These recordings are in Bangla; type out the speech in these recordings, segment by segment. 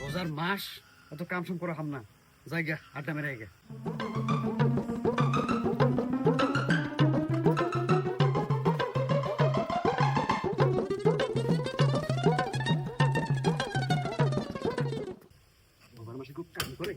রোজার মাস অত কাম সাম করে হাম না, জায়গা আড্ডা মেরে গে। রোজার মাসে খুব কাম করে।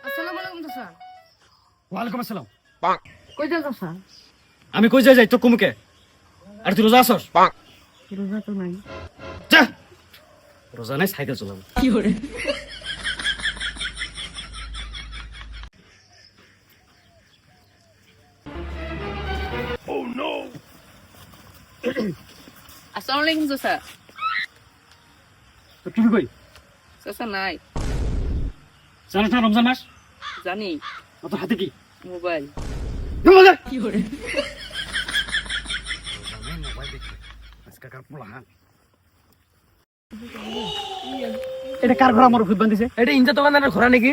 আসসালামু আলাইকুম চাচা। ওয়ালাইকুম আসসালাম। কই যান চাচা? আমি কই যাই তো কুমুকে? আর তুই রোজা আসস? রোজা তো নাই। যা, রোজা নাই, সাইকেল চালাবো। কি করে? আসসালামু আলাইকুম চাচা। তো তুই কই? চাচা নাই। জানিস না রমজান মাস? জানি। অত হাতে কি? মোবাইল। কি করে? এটা কার ঘোড়া আমার ভূত বান্ধিছে? এটা ইঞ্জা দোকানদারের ঘোড়া নাকি?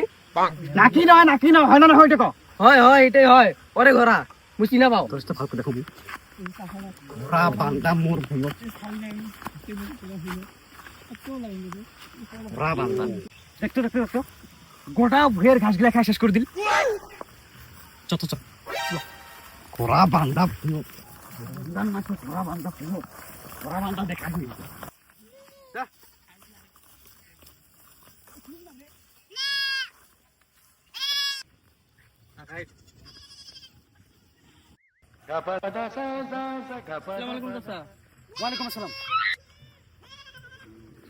নাকি নয়, নাকি নয়, হয় না হয় এটা ক। হয় হয় এটাই হয়। ওরে ঘোড়া মুই চিনা পাও। তোর তো ভালো দেখো ঘোড়া বান্ধা মোর ভূত, ঘোড়া বান্ধা। দেখতো দেখতো দেখতো গোটা ভুয়ের ঘাস গুলা খাই শেষ করে দিল। চত চত ঘোড়া বান্ধা ভূত, রমজান মাসে ঘোড়া বান্ধা ভূত, ঘোড়া বান্ধা দেখা দিই। আসসালামু আলাইকুম চাচা। ওয়ালাইকুম আসসালাম।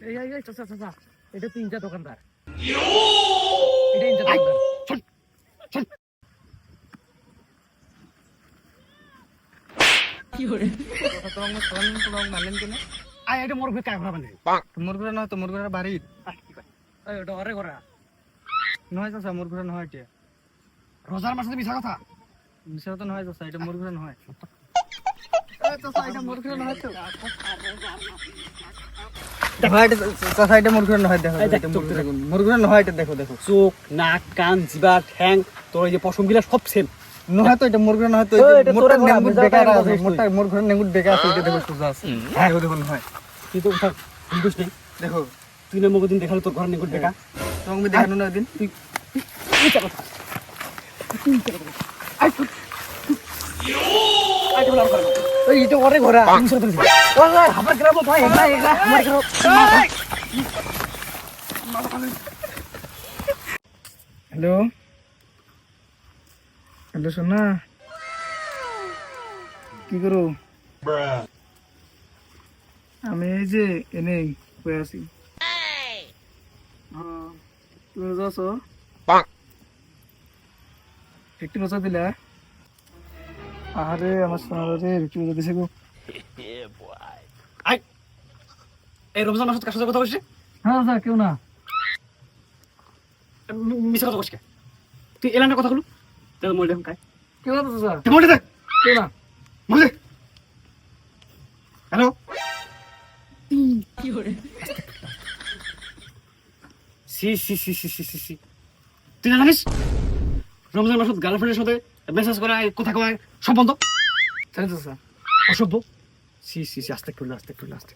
এই এই এই চাচা চাচা এটা তো ইঞ্জা দোকানদার। এটা ইঞ্জা দোকানদার। শোন শোন, কি করে? তোমার মানলেন কেন? আয় এটা মোর ভূত কার ঘোড়া বান্ধে? মোর ঘোড়া নয় তো, মোর ঘোড়া বাড়ির। এই ওটা ওরে ঘোড়া। নয় চাচা, মোর ঘোড়া নয় এটা। রোজার মাসে মিছা কথা। মিশা তো নয় চাচা, এটা মোর ঘোড়া নয়। চাচা এটা মোর ঘরে নয় তো। দেখো এটা চাচা, এটা মোর ঘোড়া নয়। দেখো এটা মোর ঘোড়া নয়। এটা দেখো দেখো চোখ, নাক, কান, জিবা, ঠ্যাং, তোর এই যে পশম গিলা সব সেম। নয় তো, এটা মোর ঘোড়া নয় তো। এটা তোর মোরটা ঘোড়া, নেঙ্গুট বুঝা বেকার পাই না, আছে। বুঝিস মোরটা মোর ঘোড়া নেঙ্গুট বেকার আছে। এটা দেখো সোজা আছে। হ্যাঁ ও দেখো নয়। তুই তো ওটা বুঝিস নেই। দেখো তুই না মগদিন দেখালো তোর ঘর নিকট দেখা। তোমাকে আমি দেখানো না দিন। তুই মিছা কথা। তুই মিছা কথা বলিস। আয় তুই। আয় তোর ঘর। ওই এটা ওরে ঘোড়া। তুই মিছা কথা বলিস। ওই আমার গ্রাম ভাই, এগলা এগলা আমার গ্রাম। হ্যালো হ্যালো সোনা, কি করো? আমি এই যে এনে বয়ে আছি। তুমি রোজা আছো? একটু রোজা দিলা? আরে আমার সোনা রে, একটু রোজা দিছে গো। আয় এই রমজান মাসে কার সাথে কথা বলছিস? হ্যাঁ স্যার, কেউ না। মিছা কথা বলছিস কে? তুই এলাকার কথাগুলো তাহলে মরে দেখুন কায় কেউ না তো স্যার, তুই মরে দেখ, কেউ না। মরে। হ্যালো, কি করে? সি সি সি সি সি সি সি, তুই না জানিস রমজান মাসে গার্লফ্রেন্ডের সাথে মেসেজ করা, কথা কয় সব বন্ধ? জানি তো স্যার। অসভ্য। সি সি সি, আস্তে করলে আস্তে করলে আস্তে।